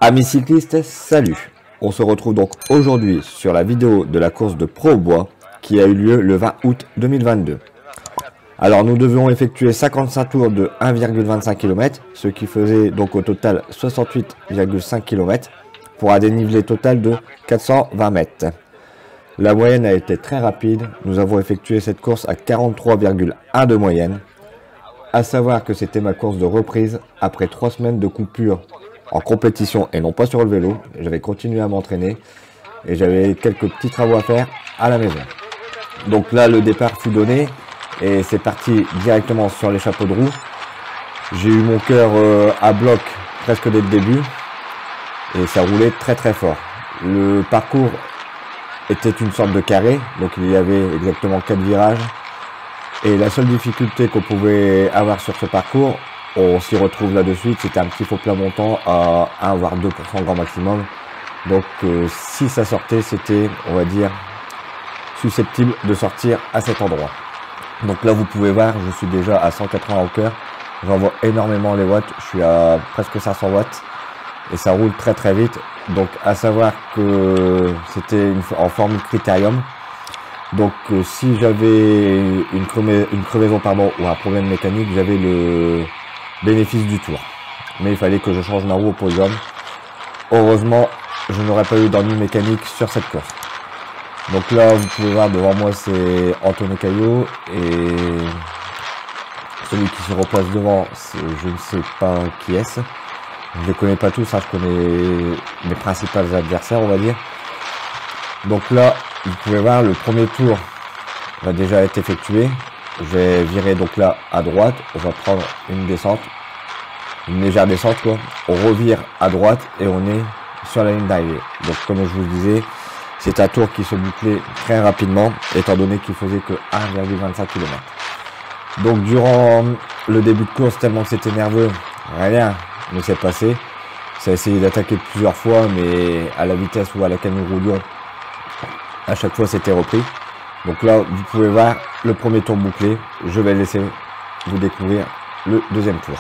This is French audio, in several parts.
Amis cyclistes, salut! On se retrouve donc aujourd'hui sur la vidéo de la course de Pro Bois qui a eu lieu le 20 août 2022. Alors nous devions effectuer 55 tours de 1,25 km, ce qui faisait donc au total 68,5 km pour un dénivelé total de 420 mètres. La moyenne a été très rapide, nous avons effectué cette course à 43,1 de moyenne. À savoir que c'était ma course de reprise après 3 semaines de coupure en compétition et non pas sur le vélo. J'avais continué à m'entraîner et j'avais quelques petits travaux à faire à la maison. Donc là le départ fut donné et c'est parti directement sur les chapeaux de roue. J'ai eu mon cœur à bloc presque dès le début et ça roulait très très fort. Le parcours était une sorte de carré, donc il y avait exactement 4 virages. Et la seule difficulté qu'on pouvait avoir sur ce parcours, on s'y retrouve là de suite, c'était un petit faux plat montant à 1 voire 2% grand maximum. Donc si ça sortait, c'était, on va dire, susceptible de sortir à cet endroit. Donc là vous pouvez voir, je suis déjà à 180 au cœur, j'envoie énormément les watts, je suis à presque 500 watts et ça roule très très vite. Donc à savoir que c'était en formule critérium. Donc si j'avais une crevaison ou un problème mécanique, j'avais le bénéfice du tour. Mais il fallait que je change ma roue au podium. Heureusement, je n'aurais pas eu d'ennui mécanique sur cette course. Donc là, vous pouvez voir devant moi, c'est Antonio Caillot. Et celui qui se replace devant, je ne sais pas qui est-ce. Je ne les connais pas tous, hein, je connais mes principaux adversaires, on va dire. Donc là, vous pouvez voir, le premier tour va déjà être effectué. Je vais virer donc là à droite. On va prendre une descente, une légère descente quoi. On revire à droite et on est sur la ligne d'arrivée. Donc comme je vous le disais, c'est un tour qui se bouclait très rapidement, étant donné qu'il faisait que 1,25 km. Donc durant le début de course, tellement que c'était nerveux, rien ne s'est passé. Ça a essayé d'attaquer plusieurs fois, mais à la vitesse ou à laquelle nous roulions, à chaque fois c'était repris. Donc là vous pouvez voir le premier tour bouclé. Je vais laisser vous découvrir le deuxième tour.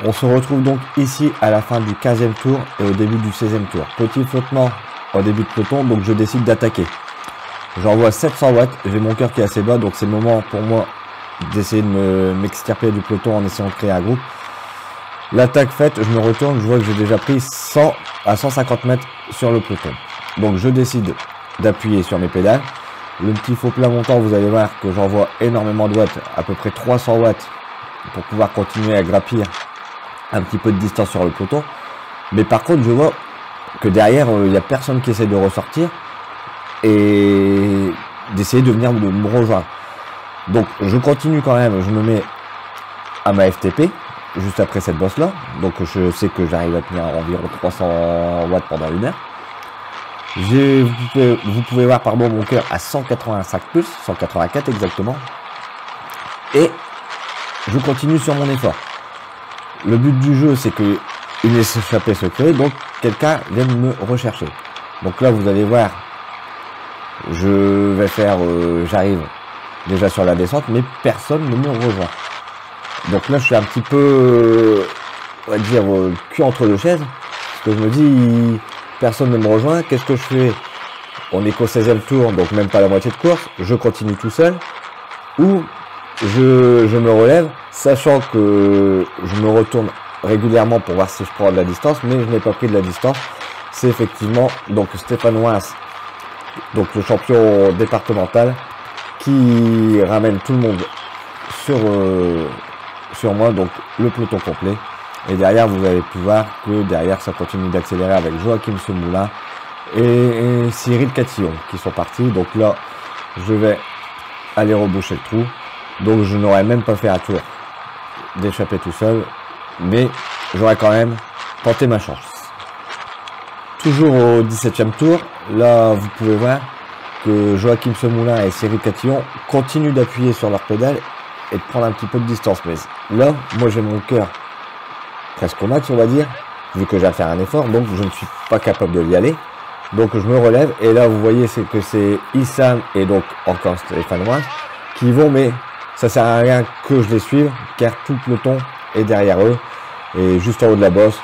On se retrouve donc ici à la fin du 15e tour et au début du 16e tour. Petit flottement au début de peloton, donc je décide d'attaquer. J'envoie 700 watts, j'ai mon cœur qui est assez bas, donc c'est le moment pour moi d'essayer de m'extirper du peloton en essayant de créer un groupe. L'attaque faite, je me retourne, je vois que j'ai déjà pris 100 à 150 mètres sur le peloton. Donc je décide d'appuyer sur mes pédales. Le petit faux plat montant, vous allez voir que j'envoie énormément de watts, à peu près 300 watts, pour pouvoir continuer à grappir un petit peu de distance sur le peloton. Mais par contre je vois que derrière il n'y a personne qui essaie de ressortir et d'essayer de venir me rejoindre. Donc je continue quand même, je me mets à ma FTP juste après cette bosse là, donc je sais que j'arrive à tenir environ 300 watts pendant 1 heure. Vous pouvez voir pardon, mon cœur à 185 plus, 184 exactement. Et je continue sur mon effort. Le but du jeu, c'est que une échappée se crée, donc quelqu'un vienne me rechercher. Donc là, vous allez voir, je vais faire, j'arrive déjà sur la descente, mais personne ne me rejoint. Donc là, je suis un petit peu, on va dire, cul entre deux chaises, parce que je me dis, personne ne me rejoint, qu'est-ce que je fais? On est qu'au 16e tour, donc même pas la moitié de course, je continue tout seul, ou je me relève, sachant que je me retourne régulièrement pour voir si je prends de la distance, mais je n'ai pas pris de la distance. C'est effectivement donc Stéphane Weiss, donc le champion départemental, qui ramène tout le monde sur moi, donc le peloton complet. Et derrière, vous avez pu voir que derrière, ça continue d'accélérer avec Joachim Semoulin et Cyril Catillon qui sont partis. Donc là, je vais aller reboucher le trou. Donc je n'aurais même pas fait un tour d'échapper tout seul, mais j'aurais quand même tenté ma chance. Toujours au 17e tour, là vous pouvez voir que Joachim Semoulin et Cyril Catillon continuent d'appuyer sur leur pédale et de prendre un petit peu de distance. Mais là, moi j'ai mon cœur presque au max, on va dire, vu que j'ai à faire un effort, donc je ne suis pas capable de y aller. Donc je me relève et là vous voyez que c'est Issam et donc encore Stéphane Weiss qui vont, mais ça sert à rien que je les suive car tout le peloton est derrière eux. Et juste en haut de la bosse,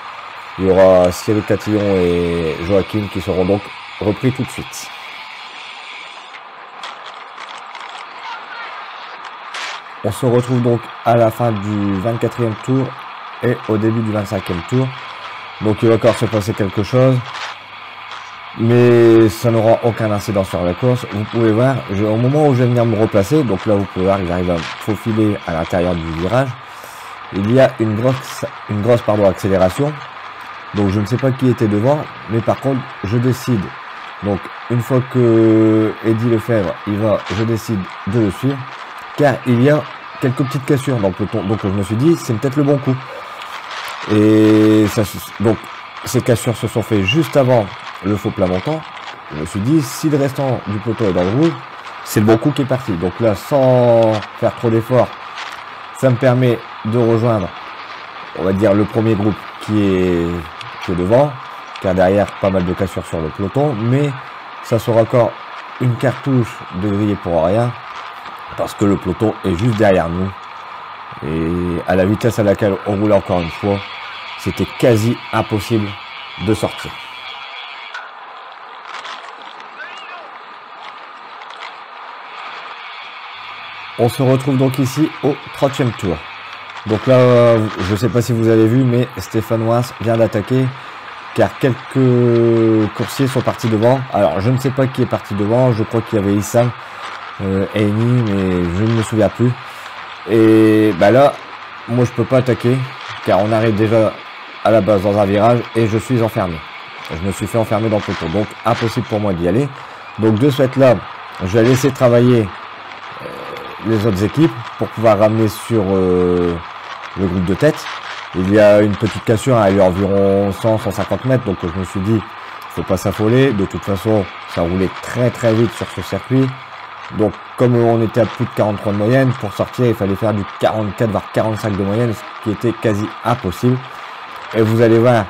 il y aura Cyril Catillon et Joachim qui seront donc repris tout de suite. On se retrouve donc à la fin du 24e tour et au début du 25e tour. Donc il va encore se passer quelque chose, mais ça n'aura aucun incident sur la course. Vous pouvez voir, au moment où je vais venir me replacer, donc là vous pouvez voir, j'arrive à me faufiler à l'intérieur du virage. Il y a une grosse accélération. Donc je ne sais pas qui était devant, mais par contre je décide. Donc une fois que Eddy Lefebvre il va, je décide de le suivre, car il y a quelques petites cassures dans le peloton. Donc je me suis dit c'est peut-être le bon coup. Et ça, donc ces cassures se sont fait juste avant le faux plat montant. Je me suis dit si le restant du peloton est dans le rouge, c'est le bon coup qui est parti. Donc là, sans faire trop d'efforts, ça me permet de rejoindre, on va dire, le premier groupe qui est devant, car derrière pas mal de cassures sur le peloton, mais ça sera encore une cartouche de grillé pour rien, parce que le peloton est juste derrière nous. Et à la vitesse à laquelle on roule encore une fois, c'était quasi impossible de sortir. On se retrouve donc ici au 30e tour. Donc là, je ne sais pas si vous avez vu, mais Stéphane Weiss vient d'attaquer, car quelques coursiers sont partis devant. Alors, je ne sais pas qui est parti devant, je crois qu'il y avait Issam, Eni, mais je ne me souviens plus. Et bah là, moi je peux pas attaquer, car on arrive déjà à la base dans un virage, et je suis enfermé. Je me suis fait enfermer dans le peloton, donc impossible pour moi d'y aller. Donc de ce fait là, je vais laisser travailler les autres équipes pour pouvoir ramener sur le groupe de tête. Il y a une petite cassure, elle est environ 100-150 mètres, donc je me suis dit faut pas s'affoler. De toute façon, ça roulait très vite sur ce circuit. Donc comme on était à plus de 43 de moyenne, pour sortir il fallait faire du 44 voire 45 de moyenne, ce qui était quasi impossible. Et vous allez voir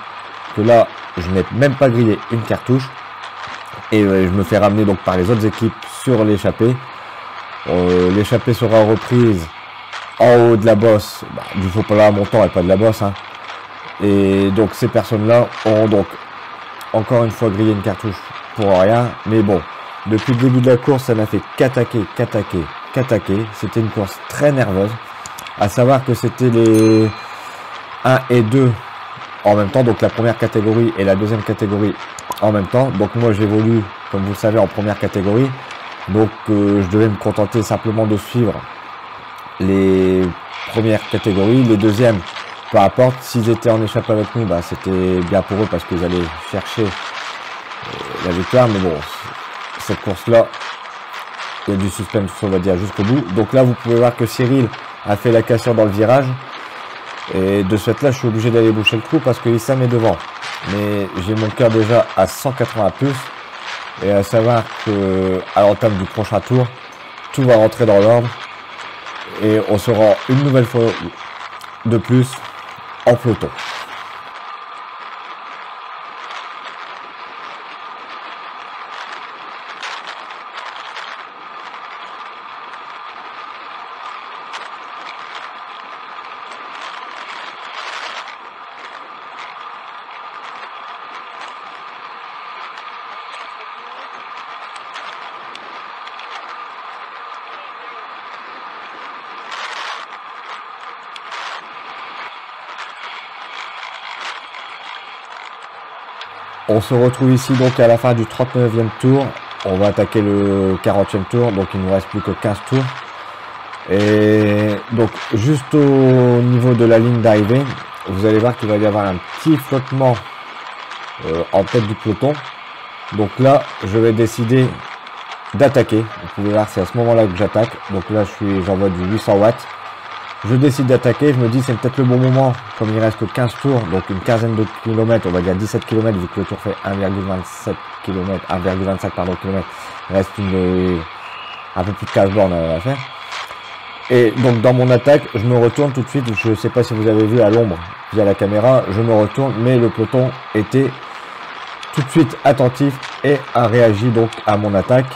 que là je n'ai même pas grillé une cartouche, et je me fais ramener donc par les autres équipes sur l'échappée. L'échappée sera reprise en haut de la bosse, du faux plat montant et pas de la bosse, hein. Et donc ces personnes là auront donc encore une fois grillé une cartouche pour rien. Mais bon, depuis le début de la course, ça n'a fait qu'attaquer. C'était une course très nerveuse, à savoir que c'était les 1 et 2 en même temps, donc la première catégorie et la deuxième catégorie en même temps. Donc moi j'évolue, comme vous le savez, en première catégorie. Donc je devais me contenter simplement de suivre les premières catégories. Les deuxièmes, peu importe, s'ils étaient en échappée avec nous, c'était bien pour eux parce qu'ils allaient chercher la victoire. Mais bon, cette course-là, il y a du suspense, on va dire, jusqu'au bout. Donc là, vous pouvez voir que Cyril a fait la cassure dans le virage. Et de ce fait-là, je suis obligé d'aller boucher le trou parce que Issam est devant. Mais j'ai mon cœur déjà à 180 plus. Et à savoir que à l'entame du prochain tour, tout va rentrer dans l'ordre et on se rend une nouvelle fois de plus en peloton. On se retrouve ici donc à la fin du 39e tour. On va attaquer le 40e tour, donc il ne nous reste plus que 15 tours. Et donc juste au niveau de la ligne d'arrivée, vous allez voir qu'il va y avoir un petit flottement en tête du peloton. Donc là, je vais décider d'attaquer. Vous pouvez voir, c'est à ce moment-là que j'attaque. Donc là, j'envoie du 800 watts. Je décide d'attaquer, je me dis c'est peut-être le bon moment, comme il reste que 15 tours, donc une quinzaine de kilomètres, on va dire 17 km, vu que le tour fait 1,27 km, 1,25 km, il reste un peu plus de 15 bornes à faire. Et donc dans mon attaque, je me retourne tout de suite, je ne sais pas si vous avez vu à l'ombre via la caméra, je me retourne, mais le peloton était tout de suite attentif et a réagi donc à mon attaque.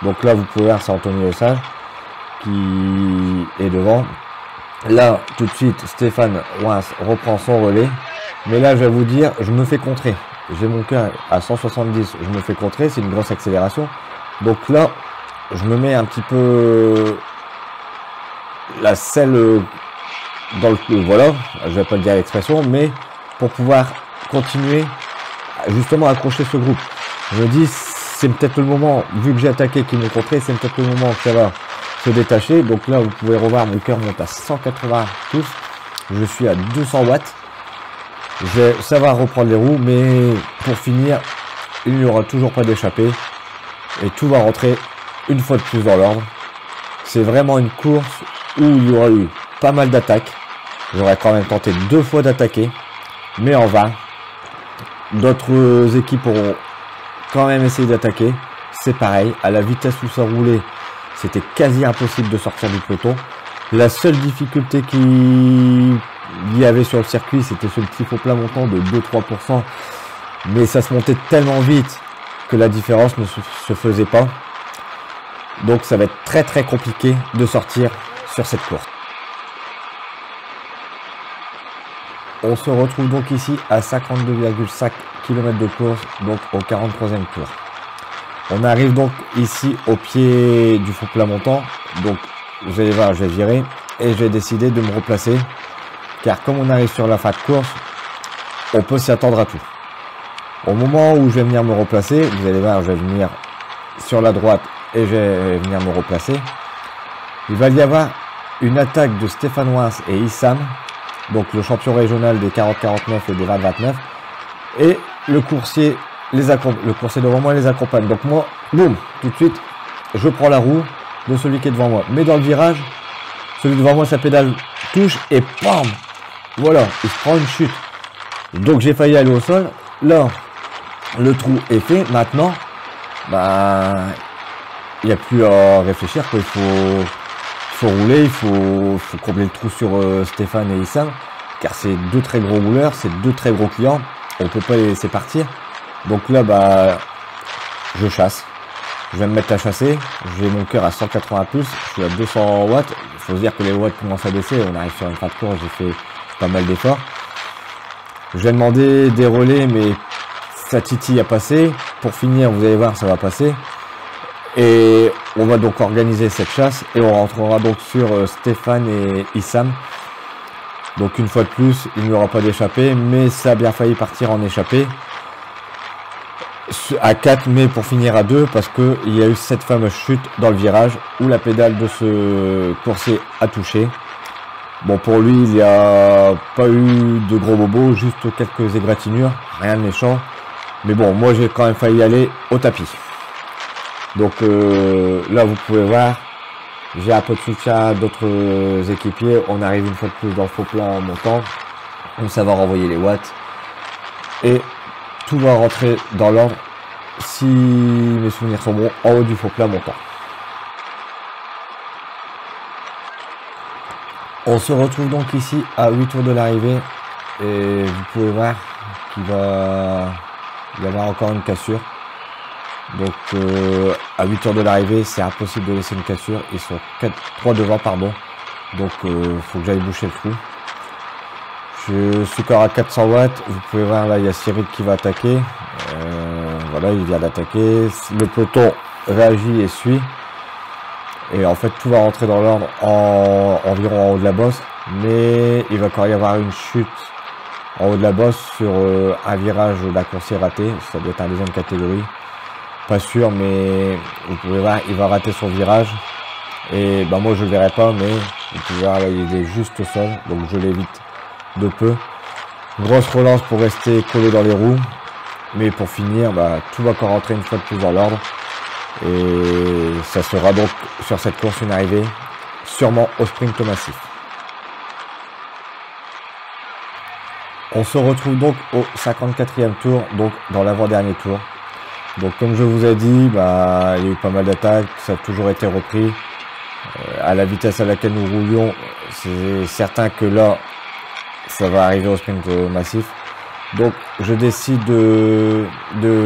Donc là vous pouvez voir, c'est Anthony Lesage qui est devant. Là, tout de suite, Stéphane Waas reprend son relais. Mais là, je vais vous dire, je me fais contrer. J'ai mon cœur à 170, je me fais contrer, c'est une grosse accélération. Donc là, je me mets un petit peu la selle dans le... Voilà, je vais pas le dire l'expression, mais pour pouvoir continuer, justement, à accrocher ce groupe. Je me dis, c'est peut-être le moment, vu que j'ai attaqué, qu'il me contrait, c'est peut-être le moment que ça va se détacher. Donc là vous pouvez revoir, mon cœur monte à 180 pouces, je suis à 200 watts, ça va reprendre les roues, mais pour finir il n'y aura toujours pas d'échappée et tout va rentrer une fois de plus dans l'ordre. C'est vraiment une course où il y aura eu pas mal d'attaques, j'aurais quand même tenté 2 fois d'attaquer mais en vain. D'autres équipes auront quand même essayé d'attaquer, c'est pareil, à la vitesse où ça roulait c'était quasi impossible de sortir du peloton. La seule difficulté qu'il y avait sur le circuit, c'était ce petit faux plat montant de 2-3%. Mais ça se montait tellement vite que la différence ne se faisait pas. Donc ça va être très très compliqué de sortir sur cette course. On se retrouve donc ici à 52,5 km de course, donc au 43e tour. On arrive donc ici au pied du faux plat montant, donc vous allez voir, je vais virer et je vais décider de me replacer, car comme on arrive sur la fin de course, on peut s'y attendre à tout. Au moment où je vais venir me replacer, vous allez voir, je vais venir sur la droite et je vais venir me replacer. Il va y avoir une attaque de Stéphane Waas et Issam, donc le champion régional des 40-49 et des 20-29, et le coursier le coursier devant moi les accompagne. Donc moi, boum, tout de suite, je prends la roue de celui qui est devant moi. Mais dans le virage, celui devant moi, sa pédale touche et bam, voilà, il se prend une chute. Donc j'ai failli aller au sol. Là, le trou est fait. Maintenant, bah, il n'y a plus à réfléchir, quoi. Il faut rouler, il faut combler le trou sur Stéphane et Issam, car c'est 2 très gros rouleurs, c'est 2 très gros clients. On peut pas les laisser partir. Donc là, bah, je chasse. Je vais me mettre à chasser. J'ai mon cœur à 180 pouces. Je suis à 200 watts. Il faut se dire que les watts commencent à baisser. On arrive sur une fin de course. J'ai fait pas mal d'efforts. Je vais demander des relais, mais ça titille à passer. Pour finir, vous allez voir, ça va passer. Et on va donc organiser cette chasse. Et on rentrera donc sur Stéphane et Issam. Donc une fois de plus, il n'y aura pas d'échappée. Mais ça a bien failli partir en échappée. À 4, mais pour finir à 2, parce que il y a eu cette fameuse chute dans le virage où la pédale de ce coursier a touché. Bon, pour lui, il n'y a pas eu de gros bobos, juste quelques égratignures, rien de méchant. Mais bon, moi j'ai quand même failli aller au tapis. Donc là, vous pouvez voir, j'ai un peu de soutien d'autres équipiers. On arrive une fois de plus dans le faux plat en montant. On va savoir envoyer les watts. Et tout va rentrer dans l'ordre si mes souvenirs sont bons, en haut du faux plat montant. On se retrouve donc ici à 8 tours de l'arrivée et vous pouvez voir qu'il va y avoir encore une cassure. Donc à 8 tours de l'arrivée, c'est impossible de laisser une cassure. Ils sont 3 devant, pardon. Donc faut que j'aille boucher le trou. Je suis encore à 400 watts. Vous pouvez voir là, il y a Cyril qui va attaquer. Voilà, il vient d'attaquer. Le peloton réagit et suit. Et en fait, tout va rentrer dans l'ordre environ en haut de la bosse. Mais il va encore y avoir une chute en haut de la bosse sur un virage d'un coursier raté. Ça doit être un deuxième catégorie. Pas sûr, mais vous pouvez voir, il va rater son virage. Et ben moi, je le verrai pas, mais vous pouvez voir, là, il est juste au sol. Donc, je l'évite de peu. Grosse relance pour rester collé dans les roues. Mais pour finir, bah, tout va encore rentrer une fois de plus dans l'ordre. Et ça sera donc sur cette course une arrivée sûrement au sprint massif. On se retrouve donc au 54e tour, donc dans l'avant-dernier tour. Donc comme je vous ai dit, bah, il y a eu pas mal d'attaques, ça a toujours été repris. À la vitesse à laquelle nous roulions, c'est certain que là, ça va arriver au sprint massif. Donc je décide de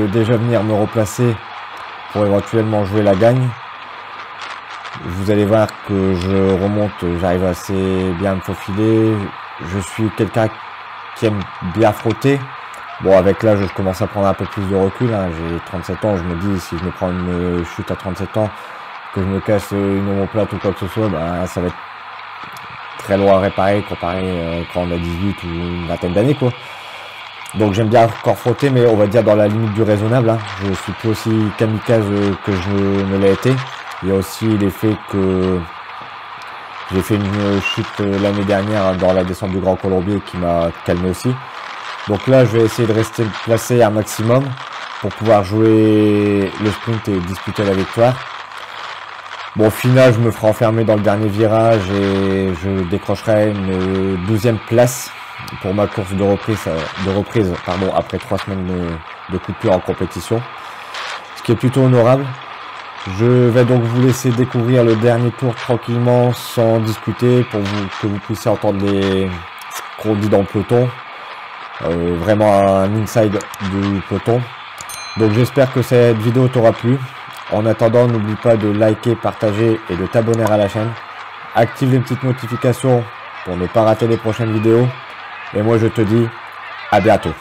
déjà venir me replacer pour éventuellement jouer la gagne. Vous allez voir que je remonte, j'arrive assez bien à me faufiler. Je suis quelqu'un qui aime bien frotter. Bon, avec l'âge, je commence à prendre un peu plus de recul. Hein. J'ai 37 ans, je me dis, si je me prends une chute à 37 ans, que je me casse une omoplate ou quoi que ce soit, bah, ça va être très loin à réparer comparé quand on a 18 ou une vingtaine d'années, quoi. Donc j'aime bien encore frotter, mais on va dire dans la limite du raisonnable. Hein. Je suis plus aussi kamikaze que je ne l'ai été. Il y a aussi l'effet que j'ai fait une chute l'année dernière dans la descente du Grand Colombier qui m'a calmé aussi. Donc là, je vais essayer de rester placé un maximum pour pouvoir jouer le sprint et disputer la victoire. Bon, au final, je me ferai enfermer dans le dernier virage et je décrocherai une 12e place pour ma course de reprise après 3 semaines de coupure en compétition, ce qui est plutôt honorable. Je vais donc vous laisser découvrir le dernier tour tranquillement sans discuter pour que vous puissiez entendre ce qu'on dit dans le peloton, vraiment un inside du peloton. Donc j'espère que cette vidéo t'aura plu. En attendant, n'oublie pas de liker, partager et de t'abonner à la chaîne. Active les petites notifications pour ne pas rater les prochaines vidéos. Et moi je te dis à bientôt.